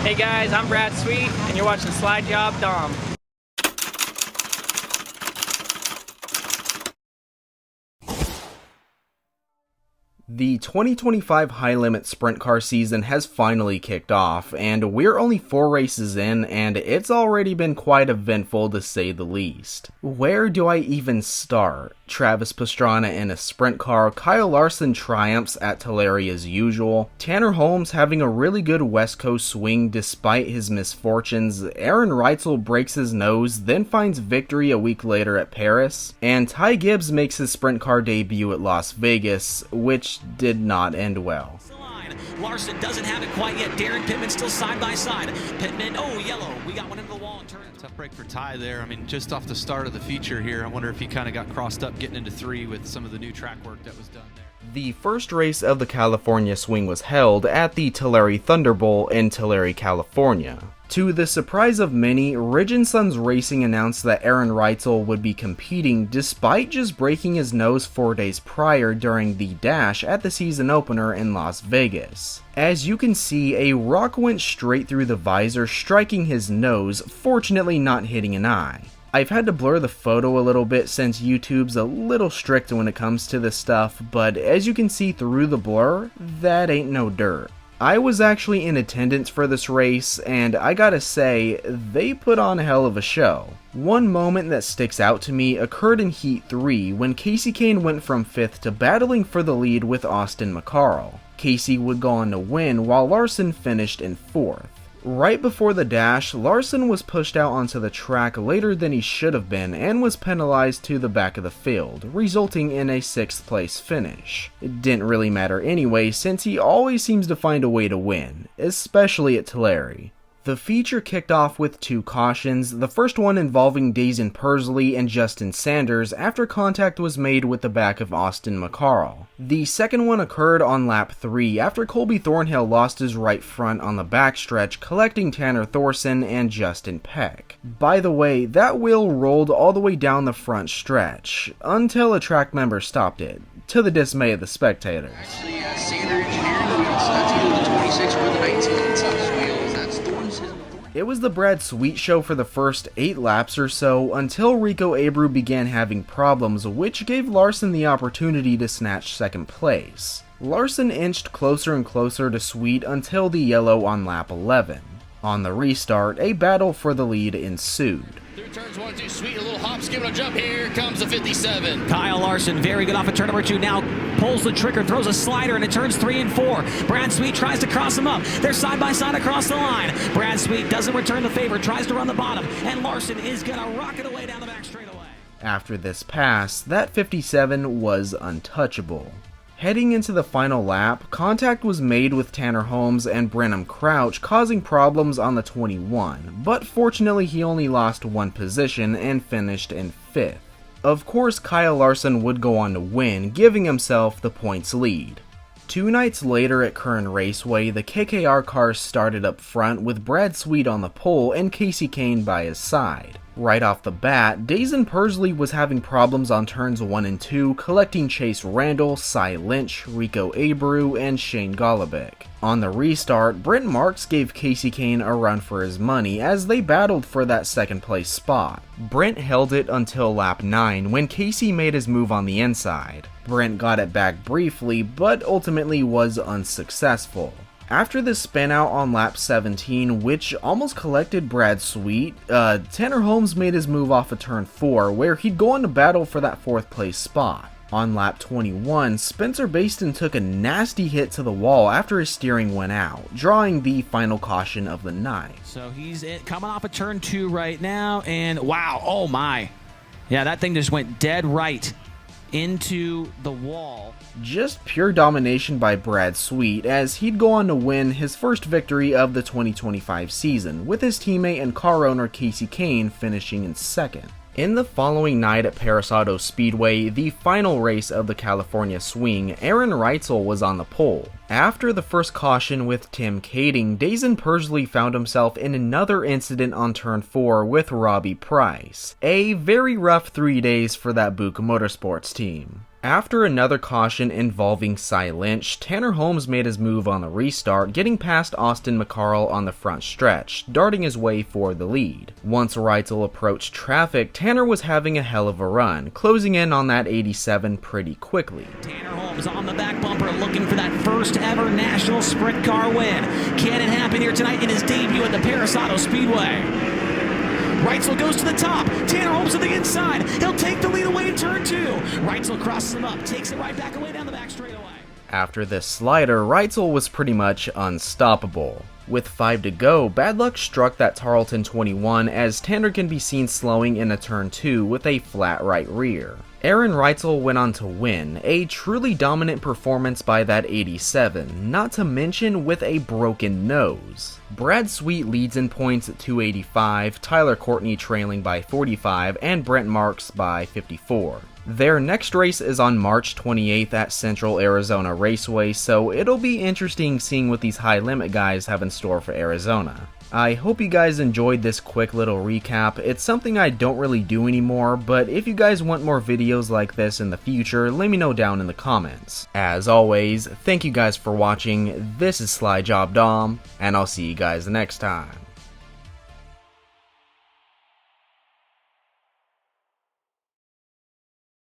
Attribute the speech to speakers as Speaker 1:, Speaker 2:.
Speaker 1: Hey guys, I'm Brad Sweet, and you're watching Slide Job Dom.
Speaker 2: The 2025 High Limit Sprint Car season has finally kicked off, and we're only 4 races in, and it's already been quite eventful to say the least. Where do I even start? Travis Pastrana in a sprint car, Kyle Larson triumphs at Tillary as usual, Tanner Holmes having a really good West Coast swing despite his misfortunes, Aaron Reitzel breaks his nose, then finds victory a week later at Paris, and Ty Gibbs makes his sprint car debut at Las Vegas, which did not end well.
Speaker 3: Larson doesn't have it quite yet. Darren Pittman still side by side. Pittman, oh, yellow. We got one into the wall and turned.
Speaker 4: Tough break for Ty there. I mean, just off the start of the feature here, I wonder if he kind of got crossed up getting into 3 with some of the new track work that was done there.
Speaker 2: The first race of the California swing was held at the Tillary Thunderbolt in Tulare, California. To the surprise of many, Ridge & Sons Racing announced that Aaron Reitzel would be competing despite just breaking his nose 4 days prior during the dash at the season opener in Las Vegas. As you can see, a rock went straight through the visor, striking his nose, fortunately not hitting an eye. I've had to blur the photo a little bit since YouTube's a little strict when it comes to this stuff, but as you can see through the blur, that ain't no dirt. I was actually in attendance for this race, and I gotta say, they put on a hell of a show. One moment that sticks out to me occurred in Heat 3 when Casey Kane went from 5th to battling for the lead with Austin McCarl. Casey would go on to win while Larson finished in 4th. Right before the dash, Larson was pushed out onto the track later than he should have been and was penalized to the back of the field, resulting in a 6th place finish. It didn't really matter anyway since he always seems to find a way to win, especially at Tulare. The feature kicked off with 2 cautions, the first one involving Dazen Persley and Justin Sanders after contact was made with the back of Austin McCarl. The second one occurred on lap 3 after Colby Thornhill lost his right front on the backstretch, collecting Tanner Thorson and Justin Peck. By the way, that wheel rolled all the way down the front stretch, until a track member stopped it, to the dismay of the spectators.
Speaker 5: Actually, Sander Engineering wheels, that's wheel 26 or the 19 such wheels, that's Thorn's.
Speaker 2: It was the Brad Sweet show for the first 8 laps or so until Rico Abreu began having problems, which gave Larson the opportunity to snatch 2nd place. Larson inched closer and closer to Sweet until the yellow on lap 11. On the restart, a battle for the lead ensued.
Speaker 6: Through turns 1, 2, Sweet, a little hop, skip, and a jump. Here comes the 57.
Speaker 3: Kyle Larson, very good off of turn number 2. Now pulls the trigger, throws a slider into turns 3 and 4. Brad Sweet tries to cross him up. They're side by side across the line. Brad Sweet doesn't return the favor, tries to run the bottom, and Larson is going to rocket away down the back straightaway.
Speaker 2: After this pass, that 57 was untouchable. Heading into the final lap, contact was made with Tanner Holmes and Brenham Crouch, causing problems on the 21, but fortunately he only lost 1 position and finished in 5th. Of course, Kyle Larson would go on to win, giving himself the points lead. 2 nights later at Kern Raceway, the KKR cars started up front with Brad Sweet on the pole and Casey Kane by his side. Right off the bat, Dazen Persley was having problems on turns 1 and 2, collecting Chase Randall, Cy Lynch, Rico Abreu, and Shane Golobic. On the restart, Brent Marks gave Casey Kane a run for his money as they battled for that 2nd place spot. Brent held it until lap 9 when Casey made his move on the inside. Brent got it back briefly, but ultimately was unsuccessful. After the spin out on lap 17, which almost collected Brad Sweet, Tanner Holmes made his move off of turn 4, where he'd go on to battle for that 4th place spot. On lap 21, Spencer Baston took a nasty hit to the wall after his steering went out, drawing the final caution of the night.
Speaker 3: So he's coming off of turn 2 right now, and wow, oh my. Yeah, that thing just went dead right into the wall.
Speaker 2: Just pure domination by Brad Sweet, as he'd go on to win his first victory of the 2025 season, with his teammate and car owner Casey Kane finishing in 2nd. In the following night at Paris Auto Speedway, the final race of the California swing, Aaron Reitzel was on the pole. After the first caution with Tim Kading, Dazen Persley found himself in another incident on turn 4 with Robbie Price. A very rough 3 days for that Buick Motorsports team. After another caution involving Cy Lynch, Tanner Holmes made his move on the restart, getting past Austin McCarl on the front stretch, darting his way for the lead. Once Reitzel approached traffic, Tanner was having a hell of a run, closing in on that 87 pretty quickly.
Speaker 3: Tanner Holmes on the back bumper looking for that first ever national sprint car win. Can it happen here tonight in his debut at the Paris Auto Speedway? Reitzel goes to the top. Tanner Holmes to the inside. He'll take the lead away in turn 2. Reitzel crosses him up, takes it right back away down the back straightaway.
Speaker 2: After this slider, Reitzel was pretty much unstoppable. With 5 to go, bad luck struck that Tarleton 21 as Tanner can be seen slowing in a turn 2 with a flat right rear. Aaron Reitzel went on to win, a truly dominant performance by that 87, not to mention with a broken nose. Brad Sweet leads in points at 285, Tyler Courtney trailing by 45, and Brent Marks by 54. Their next race is on March 28th at Central Arizona Raceway, so it'll be interesting seeing what these high limit guys have in store for Arizona. I hope you guys enjoyed this quick little recap. It's something I don't really do anymore, but if you guys want more videos like this in the future, let me know down in the comments. As always, thank you guys for watching. This is Sly Job Dom, and I'll see you guys next time.